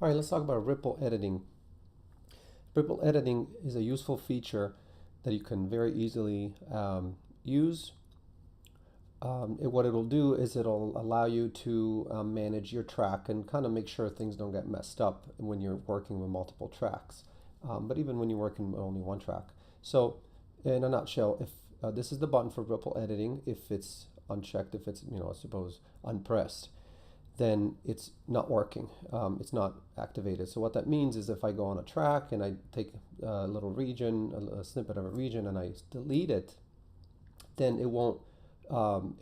All right, let's talk about ripple editing. Ripple editing is a useful feature that you can very easily use. What it'll do is it'll allow you to manage your track and kind of make sure things don't get messed up when you're working with multiple tracks, but even when you're working with only one track. So, in a nutshell, if this is the button for ripple editing, if it's unchecked, if it's, I suppose, unpressed, then it's not working. It's not activated. So what that means is if I go on a track and I take a little region, a snippet of a region, and I delete it, then it won't.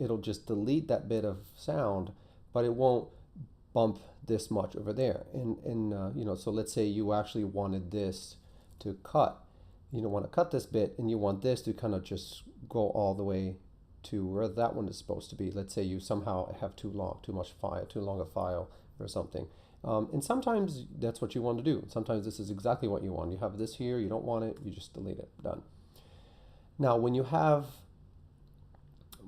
It'll just delete that bit of sound, but it won't bump this much over there. And so let's say you actually wanted this to cut. You don't want to cut this bit, and you want this to kind of just go all the way to where that one is supposed to be. Let's say you somehow have too much file, too long a file or something. And sometimes that's what you want to do. Sometimes this is exactly what you want. You have this here, you don't want it, you just delete it, done. Now, when you have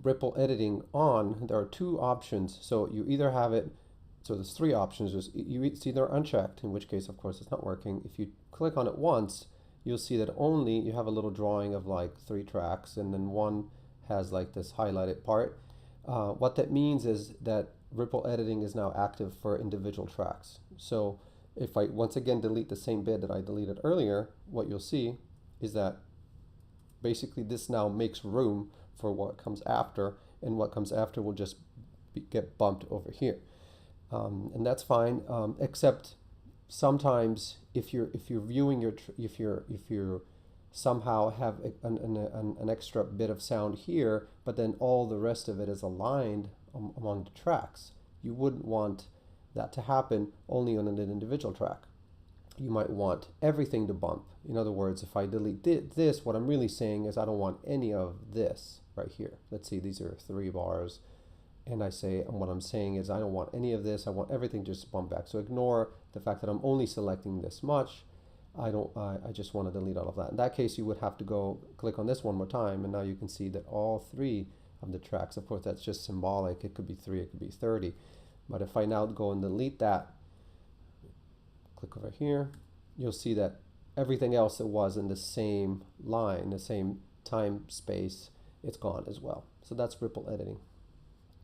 ripple editing on, there are two options. So you either have it, so there's three options. It's either unchecked, in which case, of course, it's not working. If you click on it once, you'll see that only you have a little drawing of like 3 tracks, and then one has like this highlighted part. What that means is that ripple editing is now active for individual tracks. So if I once again delete the same bit that I deleted earlier, what you'll see is that basically this now makes room for what comes after, and what comes after will just get bumped over here. And that's fine, except sometimes if you're viewing your if you're somehow have an extra bit of sound here, but then all the rest of it is aligned among the tracks, you wouldn't want that to happen only on an individual track. You might want everything to bump. In other words, if I delete this, what I'm really saying is I don't want any of this right here. Let's see, these are 3 bars, and what I'm saying is I don't want any of this. I want everything just bump back. So ignore the fact that I'm only selecting this much. I just want to delete all of that. In that case, you would have to go click on this one more time, and now you can see that all 3 of the tracks, of course, that's just symbolic. It could be 3, it could be 30. But if I now go and delete that, click over here, you'll see that everything else that was in the same line, the same time space, it's gone as well. So that's ripple editing.